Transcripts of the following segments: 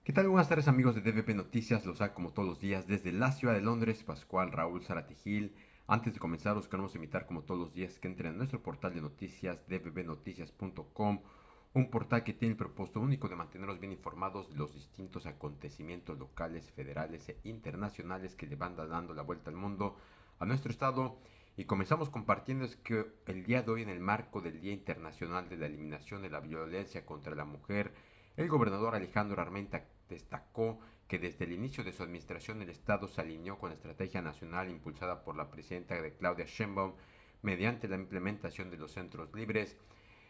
¿Qué tal? Buenas tardes amigos de DVP Noticias, los saco como todos los días desde la ciudad de Londres, Pascual Raúl Zaratijil. Antes de comenzar os queremos invitar como todos los días que entren a nuestro portal de noticias dvbnoticias.com, un portal que tiene el propósito único de mantenerlos bien informados de los distintos acontecimientos locales, federales e internacionales que le van dando la vuelta al mundo, a nuestro estado. Y comenzamos compartiendo es que el día de hoy, en el marco del Día Internacional de la Eliminación de la Violencia contra la Mujer, el gobernador Alejandro Armenta destacó que desde el inicio de su administración el Estado se alineó con la estrategia nacional impulsada por la presidenta Claudia Sheinbaum mediante la implementación de los centros libres.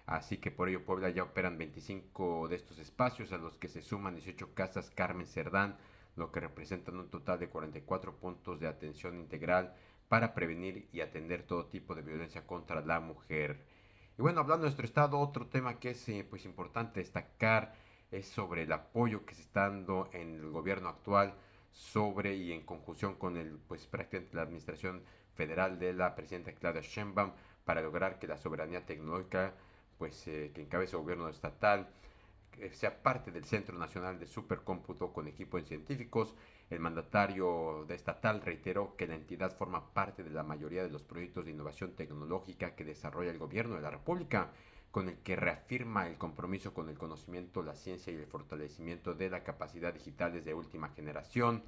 Así que por ello Puebla ya operan 25 de estos espacios, a los que se suman 18 casas Carmen Cerdán, lo que representan un total de 44 puntos de atención integral para prevenir y atender todo tipo de violencia contra la mujer. Y bueno, hablando de nuestro estado, otro tema que es pues importante destacar es sobre el apoyo que se está dando en el gobierno actual sobre y en conjunción con el pues prácticamente la administración federal de la presidenta Claudia Sheinbaum para lograr que la soberanía tecnológica pues que encabeza el gobierno estatal sea parte del Centro Nacional de Supercómputo con equipos científicos. El mandatario estatal reiteró que la entidad forma parte de la mayoría de los proyectos de innovación tecnológica que desarrolla el gobierno de la República, con el que reafirma el compromiso con el conocimiento, la ciencia y el fortalecimiento de la capacidad digitales de última generación.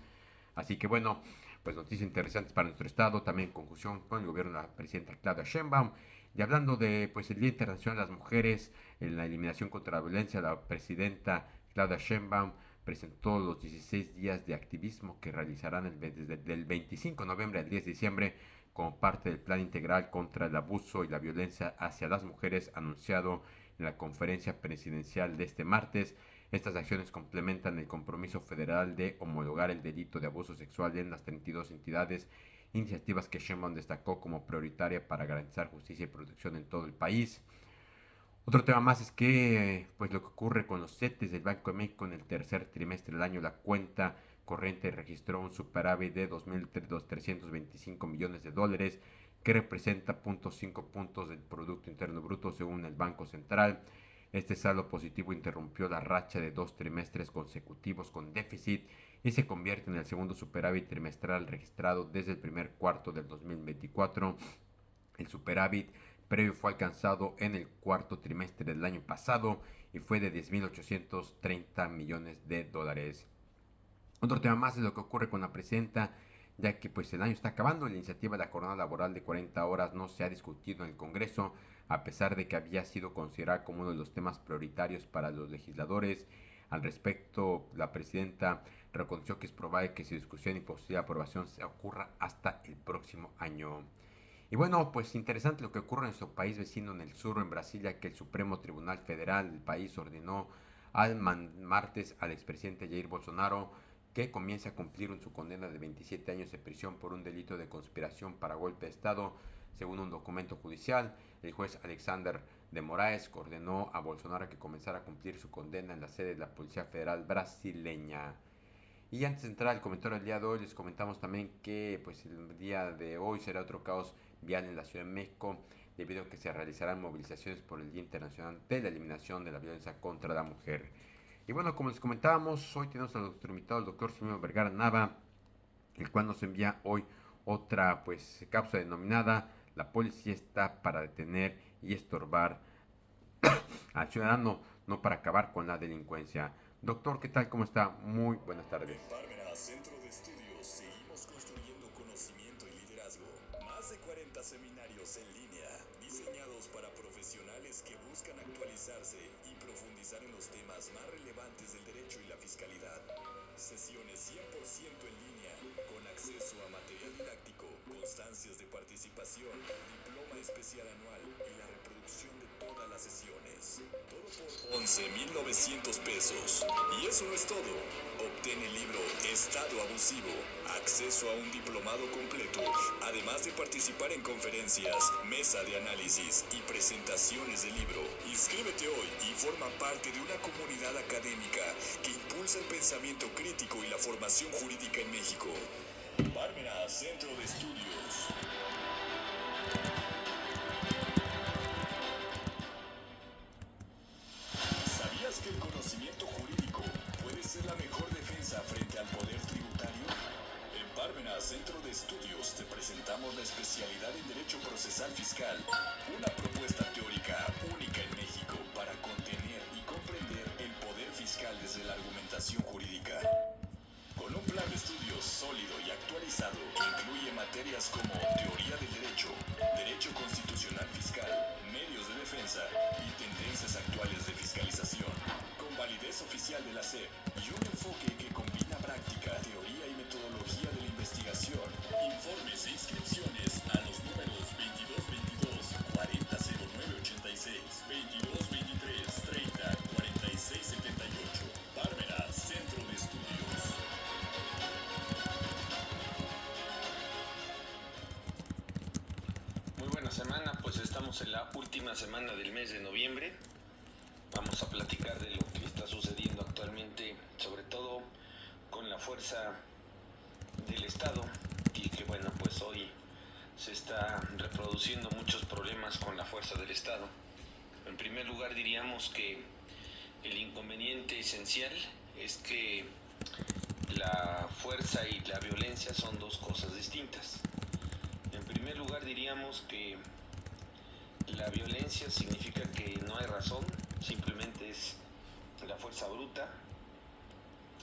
Así que bueno, pues noticias interesantes para nuestro estado, también en conjunción con el gobierno de la presidenta Claudia Sheinbaum. Y hablando de pues el Día Internacional de las Mujeres, en la eliminación contra la violencia, la presidenta Claudia Sheinbaum presentó los 16 días de activismo que realizarán desde el 25 de noviembre al 10 de diciembre como parte del Plan Integral contra el Abuso y la Violencia hacia las Mujeres anunciado en la conferencia presidencial de este martes. Estas acciones complementan el compromiso federal de homologar el delito de abuso sexual en las 32 entidades, iniciativas que Sheinbaum destacó como prioritaria para garantizar justicia y protección en todo el país. Otro tema más es que pues lo que ocurre con los CETES del Banco de México en el tercer trimestre del año, la cuenta corriente registró un superávit de 2.325 millones de dólares, que representa 0.5 puntos del Producto Interno Bruto según el Banco Central. Este saldo positivo interrumpió la racha de 2 trimestres consecutivos con déficit y se convierte en el segundo superávit trimestral registrado desde el primer cuarto del 2024. El superávit previo fue alcanzado en el cuarto trimestre del año pasado y fue de 10.830 millones de dólares. Otro tema más es lo que ocurre con la presidenta, ya que pues el año está acabando. La iniciativa de la jornada laboral de 40 horas no se ha discutido en el Congreso, a pesar de que había sido considerada como uno de los temas prioritarios para los legisladores. Al respecto, la presidenta reconoció que es probable que su discusión y posible aprobación se ocurra hasta el próximo año. Y bueno, pues interesante lo que ocurre en nuestro país vecino en el sur, en Brasilia, que el Supremo Tribunal Federal del país ordenó al martes al expresidente Jair Bolsonaro que comience a cumplir su condena de 27 años de prisión por un delito de conspiración para golpe de Estado. Según un documento judicial, el juez Alexander de Moraes ordenó a Bolsonaro que comenzara a cumplir su condena en la sede de la Policía Federal brasileña. Y antes de entrar al comentario del día de hoy, les comentamos también que pues el día de hoy será otro caos vial en la Ciudad de México, debido a que se realizarán movilizaciones por el Día Internacional de la Eliminación de la Violencia contra la Mujer. Y bueno, como les comentábamos, hoy tenemos a nuestro invitado, el doctor Simón Vergara Nava, el cual nos envía hoy otra pues cápsula denominada "La policía está para detener y estorbar al ciudadano, no para acabar con la delincuencia". Doctor, ¿qué tal? ¿Cómo está? Muy buenas tardes. En Parmenas Centro de Estudios seguimos construyendo conocimiento y liderazgo. Más de 40 seminarios en línea, diseñados para profesionales que buscan actualizarse y profundizar en los temas más relevantes del derecho y la fiscalidad. Sesiones 100% en línea, con acceso a material didáctico, constancias de participación, diploma especial anual y la reproducción de todas las sesiones. Todo por 11,900 pesos. Y eso no es todo. Obtén el libro Estado Abusivo, acceso a un diplomado completo, además de participar en conferencias, mesa de análisis y presentaciones del libro. Inscríbete hoy y forma parte de una comunidad académica que impulsa el pensamiento crítico y la formación jurídica en México. Parmenas Centro de Estudios. ¿Sabías que el conocimiento jurídico puede ser la mejor Estudios te presentamos la especialidad en Derecho Procesal Fiscal, una propuesta teórica única en México para contener y comprender el poder fiscal desde la argumentación jurídica. Con un plan de estudios sólido y actualizado que incluye materias como teoría del derecho, derecho constitucional fiscal, medios de defensa y tendencias actuales de fiscalización, con validez oficial de la SEP y un enfoque que combina práctica, teoría y metodología de la investigación. Informes e inscripciones a los números 2222 400986, 2223 30 4678. Parmenas, Centro de Estudios. Muy buena semana, pues estamos en la última semana del mes de noviembre. Vamos a platicar de lo que está sucediendo actualmente, sobre todo con la fuerza del Estado, y que bueno, pues hoy se está reproduciendo muchos problemas con la fuerza del Estado. En primer lugar, diríamos que el inconveniente esencial es que la fuerza y la violencia son dos cosas distintas. En primer lugar, diríamos que la violencia significa que no hay razón, simplemente es la fuerza bruta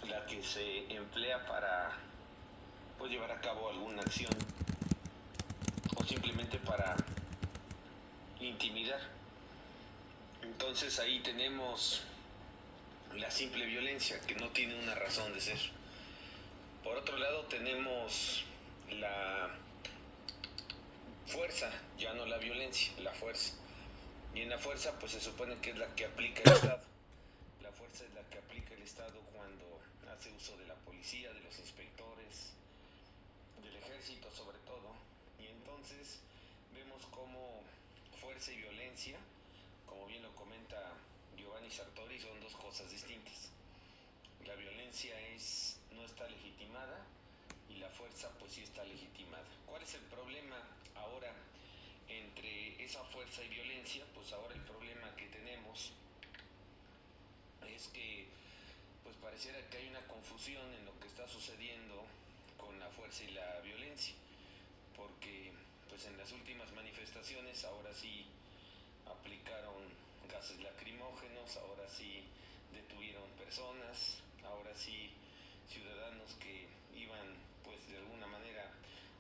la que se emplea para llevar a cabo alguna acción o simplemente para intimidar. Entonces ahí tenemos la simple violencia que no tiene una razón de ser. Por otro lado tenemos la fuerza, ya no la violencia, la fuerza. Y en la fuerza pues se supone que es la que aplica el Estado. La fuerza es la que aplica el Estado cuando hace uso de la policía, de los inspectores, del ejército sobre todo. Y entonces vemos cómo fuerza y violencia, como bien lo comenta Giovanni Sartori, son dos cosas distintas. La violencia no está legitimada y la fuerza pues sí está legitimada. ¿Cuál es el problema ahora entre esa fuerza y violencia? Pues ahora el problema que tenemos es que pues pareciera que hay una confusión en lo que está sucediendo con la fuerza y la violencia, porque pues en las últimas manifestaciones ahora sí aplicaron gases lacrimógenos, ahora sí detuvieron personas, ahora sí ciudadanos que iban pues de alguna manera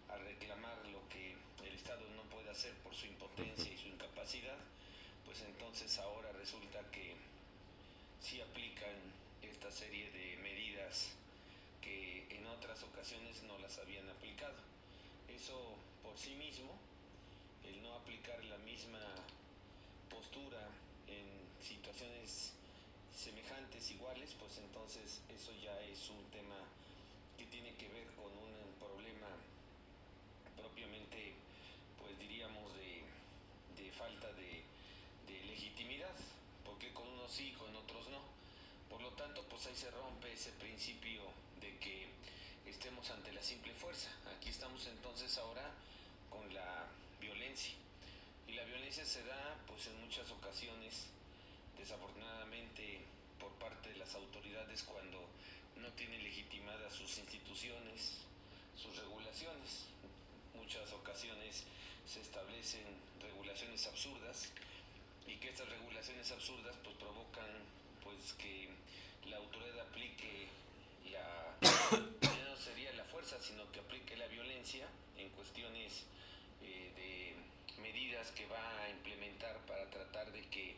a reclamar lo que el Estado no puede hacer por su impotencia y su incapacidad, pues entonces ahora resulta que sí aplican esta serie de medidas que en otras ocasiones no las habían aplicado. Eso por sí mismo, el no aplicar la misma postura en situaciones semejantes, iguales, pues entonces eso ya es un tema que tiene que ver con un problema propiamente, pues diríamos, de falta de legitimidad, porque con unos sí, con otros no. Por lo tanto, pues ahí se rompe ese principio de que estemos ante la simple fuerza. Aquí estamos entonces ahora con la violencia. Y la violencia se da pues en muchas ocasiones, desafortunadamente, por parte de las autoridades cuando no tienen legitimadas sus instituciones, sus regulaciones. Muchas ocasiones se establecen regulaciones absurdas y que estas regulaciones absurdas pues provocan pues que la autoridad aplique ya no sería la fuerza, sino que aplique la violencia en cuestiones de medidas que va a implementar para tratar de que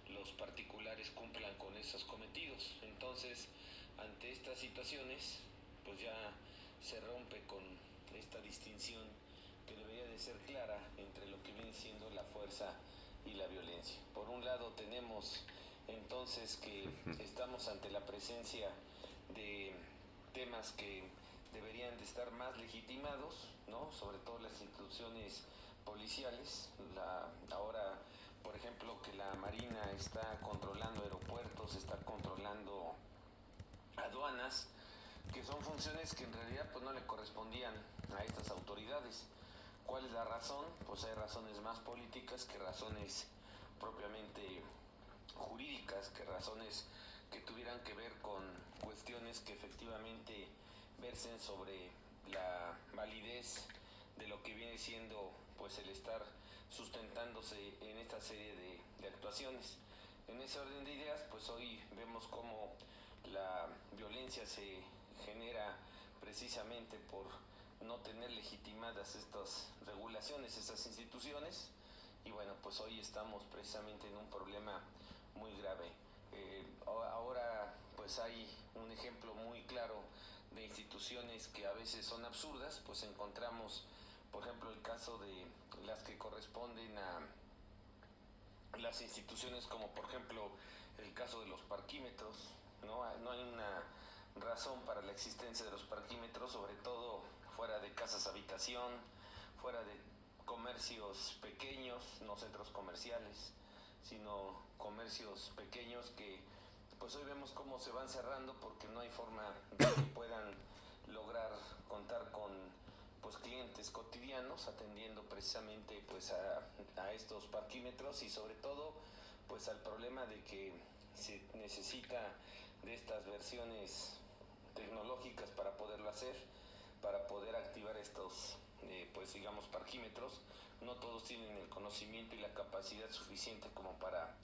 los particulares cumplan con esos cometidos. Entonces, ante estas situaciones, pues ya se rompe con esta distinción que debería de ser clara entre lo que viene siendo la fuerza y la violencia. Por un lado tenemos entonces que estamos ante la presencia de temas que deberían de estar más legitimados, ¿no? Sobre todo las instituciones policiales. Ahora, por ejemplo, que la Marina está controlando aeropuertos, está controlando aduanas, que son funciones que en realidad pues no le correspondían a estas autoridades. ¿Cuál es la razón? Pues hay razones más políticas que razones propiamente jurídicas, que razones que tuvieran que ver con cuestiones que efectivamente versen sobre la validez de lo que viene siendo pues el estar sustentándose en esta serie de actuaciones. En ese orden de ideas, pues hoy vemos cómo la violencia se genera precisamente por no tener legitimadas estas regulaciones, estas instituciones, y bueno, pues hoy estamos precisamente en un problema muy grave. Ahora pues hay un ejemplo muy claro de instituciones que a veces son absurdas, pues encontramos por ejemplo el caso de las que corresponden a las instituciones como por ejemplo el caso de los parquímetros, no hay una razón para la existencia de los parquímetros, sobre todo fuera de casas habitación, fuera de comercios pequeños, no centros comerciales, sino comercios pequeños que pues hoy vemos cómo se van cerrando porque no hay forma de que puedan lograr contar con pues clientes cotidianos atendiendo precisamente pues a estos parquímetros y sobre todo pues al problema de que se necesita de estas versiones tecnológicas para poderlo hacer, para poder activar estos pues digamos parquímetros. No todos tienen el conocimiento y la capacidad suficiente como para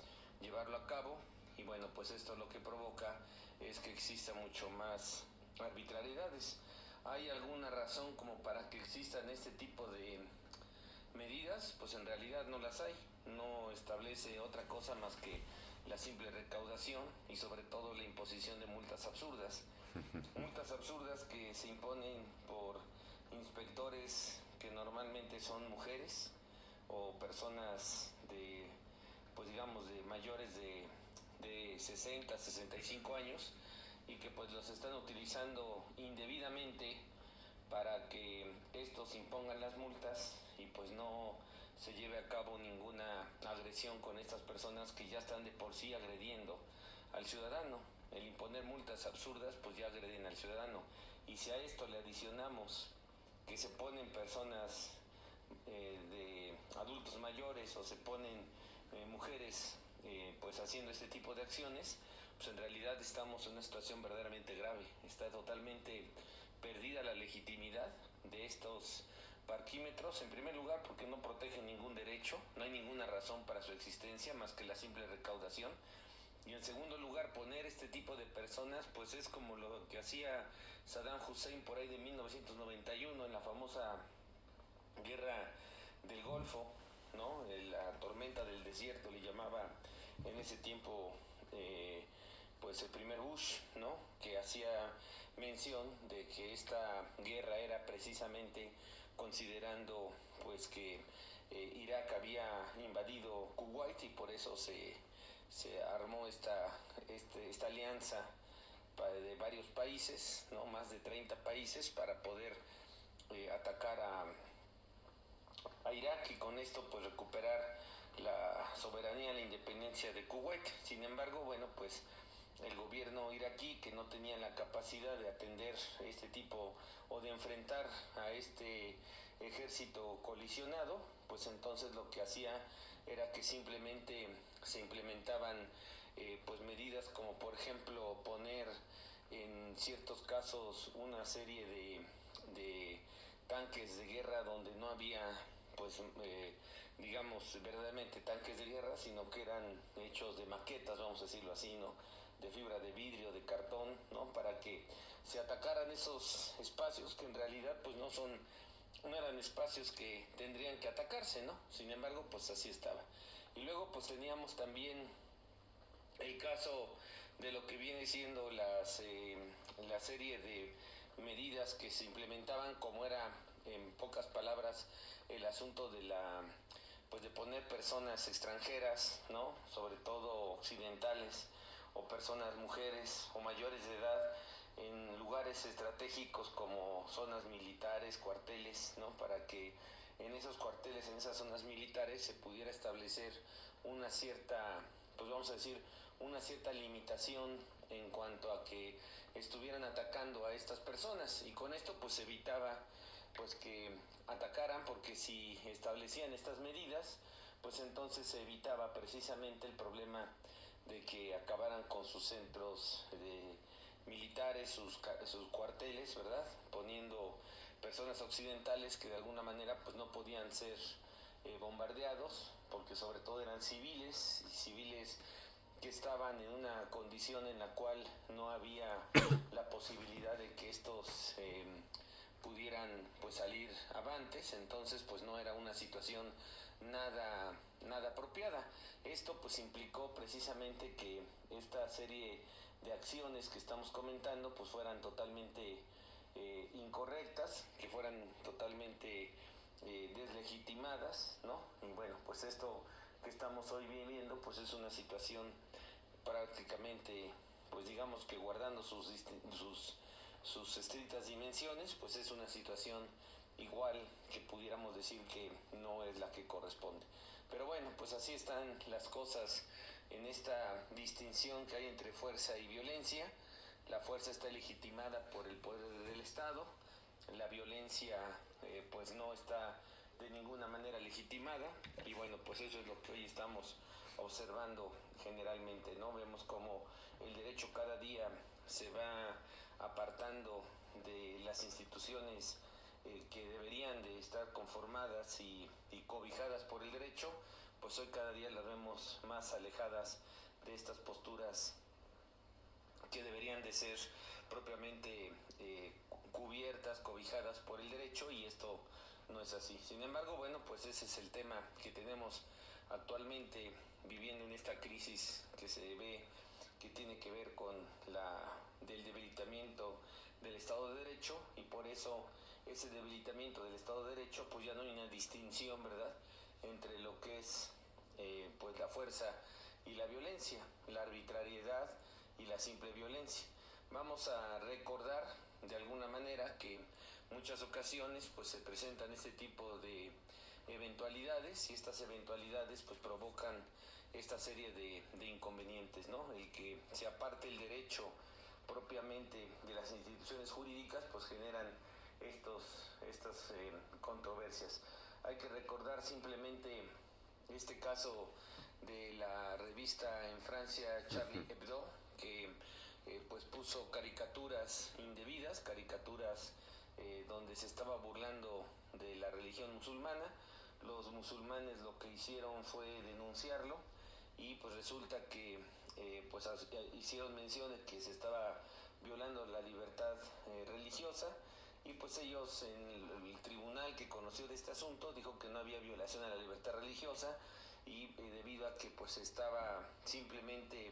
llevarlo a cabo, y bueno, pues esto lo que provoca es que exista mucho más arbitrariedades. ¿Hay alguna razón como para que existan este tipo de medidas? Pues en realidad no las hay. No establece otra cosa más que la simple recaudación y sobre todo la imposición de multas absurdas. Multas absurdas que se imponen por inspectores que normalmente son mujeres o personas de, pues digamos, de mayores de 60, 65 años, y que pues los están utilizando indebidamente para que estos impongan las multas y pues no se lleve a cabo ninguna agresión con estas personas que ya están de por sí agrediendo al ciudadano. El imponer multas absurdas pues ya agreden al ciudadano, y si a esto le adicionamos que se ponen personas de adultos mayores o se ponen mujeres pues haciendo este tipo de acciones, pues en realidad estamos en una situación verdaderamente grave. Está totalmente perdida la legitimidad de estos parquímetros, en primer lugar porque no protegen ningún derecho, no hay ninguna razón para su existencia más que la simple recaudación, y en segundo lugar poner este tipo de personas pues es como lo que hacía Saddam Hussein por ahí de 1991 en la famosa guerra del Golfo, ¿no? La tormenta del desierto le llamaba en ese tiempo pues el primer Bush, ¿no? Que hacía mención de que esta guerra era precisamente considerando pues que Irak había invadido Kuwait, y por eso se armó esta alianza de varios países, ¿no? Más de 30 países para poder atacar a Irak y con esto pues recuperar la soberanía, la independencia de Kuwait. Sin embargo, bueno, pues el gobierno iraquí, que no tenía la capacidad de atender este tipo o de enfrentar a este ejército colisionado, pues entonces lo que hacía era que simplemente se implementaban pues medidas como por ejemplo poner en ciertos casos una serie de tanques de guerra donde no había pues digamos verdaderamente tanques de guerra, sino que eran hechos de maquetas, vamos a decirlo así, ¿no? De fibra de vidrio, de cartón, ¿no? Para que se atacaran esos espacios que en realidad pues no eran espacios que tendrían que atacarse, ¿no? Sin embargo, pues así estaba. Y luego pues teníamos también el caso de lo que viene siendo la serie de medidas que se implementaban, como era en pocas palabras el asunto de pues de poner personas extranjeras, ¿no? Sobre todo occidentales, o personas mujeres o mayores de edad en lugares estratégicos como zonas militares, cuarteles, ¿no? Para que en esos cuarteles, en esas zonas militares se pudiera establecer una cierta, pues vamos a decir, una cierta limitación en cuanto a que estuvieran atacando a estas personas, y con esto pues se evitaba pues que atacaran, porque si establecían estas medidas pues entonces se evitaba precisamente el problema de que acabaran con sus centros militares, sus cuarteles, ¿verdad? Poniendo personas occidentales que de alguna manera pues no podían ser bombardeados, porque sobre todo eran civiles, y civiles que estaban en una condición en la cual no había la posibilidad de que estos pudieran pues salir avantes. Entonces pues no era una situación nada apropiada. Esto pues implicó precisamente que esta serie de acciones que estamos comentando pues fueran totalmente incorrectas, que fueran totalmente deslegitimadas, ¿no? Y bueno, pues esto que estamos hoy viviendo pues es una situación prácticamente, pues digamos que guardando sus estrictas dimensiones, pues es una situación igual que pudiéramos decir que no es la que corresponde. Pero bueno, pues así están las cosas en esta distinción que hay entre fuerza y violencia. La fuerza está legitimada por el poder del Estado, la violencia pues no está de ninguna manera legitimada, y bueno, pues eso es lo que hoy estamos observando generalmente, ¿no? Vemos como el derecho cada día se va apartando de las instituciones que deberían de estar conformadas y cobijadas por el derecho, pues hoy cada día las vemos más alejadas de estas posturas que deberían de ser propiamente cubiertas, cobijadas por el derecho, y esto no es así. Sin embargo, bueno, pues ese es el tema que tenemos actualmente viviendo en esta crisis que se ve, que tiene que ver con del debilitamiento del Estado de Derecho, y por eso ese debilitamiento del Estado de Derecho pues ya no hay una distinción, ¿verdad?, entre lo que es pues la fuerza y la violencia, la arbitrariedad y la simple violencia. Vamos a recordar de alguna manera que muchas ocasiones pues se presentan este tipo de eventualidades, y estas eventualidades pues provocan esta serie de inconvenientes, ¿no? El que se aparte el derecho propiamente de las instituciones jurídicas pues generan estas controversias. Hay que recordar simplemente este caso de la revista en Francia Charlie Hebdo, que pues puso caricaturas indebidas, caricaturas donde se estaba burlando de la religión musulmana. Los musulmanes lo que hicieron fue denunciarlo, y pues resulta que pues hicieron mención de que se estaba violando la libertad religiosa, y pues ellos en el tribunal que conoció de este asunto dijo que no había violación a la libertad religiosa, y debido a que pues estaba simplemente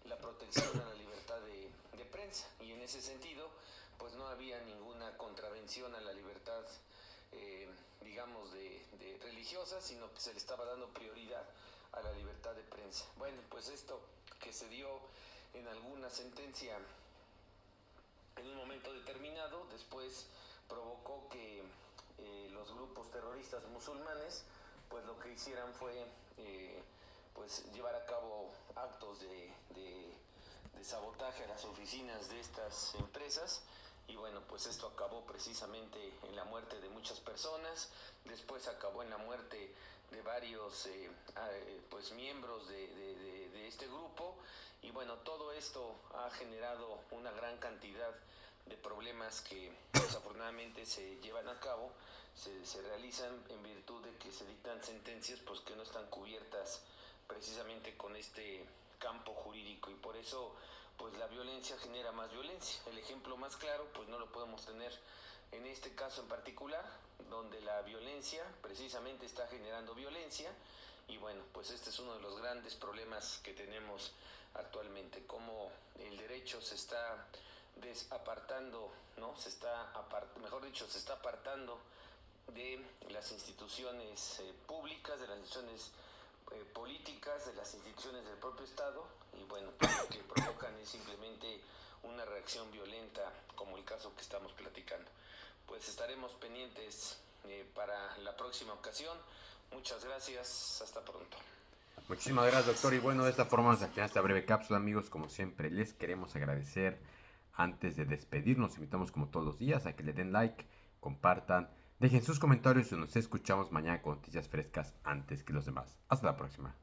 la protección a la libertad de prensa, y en ese sentido pues no había ninguna contravención a la libertad digamos de religiosa, sino que se le estaba dando prioridad a la libertad de prensa. Bueno, pues esto que se dio en alguna sentencia en un momento determinado, después provocó que los grupos terroristas musulmanes pues lo que hicieran fue pues llevar a cabo actos de sabotaje a las oficinas de estas empresas, y bueno, pues esto acabó precisamente en la muerte de muchas personas. Después acabó en la muerte de varios pues miembros de este grupo, y bueno, todo esto ha generado una gran cantidad de problemas que desafortunadamente se llevan a cabo, se realizan en virtud de que se dictan sentencias pues que no están cubiertas precisamente con este campo jurídico, y por eso pues la violencia genera más violencia. El ejemplo más claro pues no lo podemos tener en este caso en particular, donde la violencia precisamente está generando violencia, y bueno, pues este es uno de los grandes problemas que tenemos actualmente, cómo el derecho se está desapartando, ¿no? Se está apartando de las instituciones públicas, de las instituciones políticas, de las instituciones del propio Estado, y bueno, pues lo que provocan es simplemente una reacción violenta como el caso que estamos platicando. Pues estaremos pendientes para la próxima ocasión. Muchas gracias, hasta pronto. Muchísimas gracias, doctor, y bueno, de esta forma vamos a terminar esta breve cápsula, amigos. Como siempre les queremos agradecer. Antes de despedirnos, invitamos como todos los días a que le den like, compartan, dejen sus comentarios y nos escuchamos mañana con noticias frescas antes que los demás. Hasta la próxima.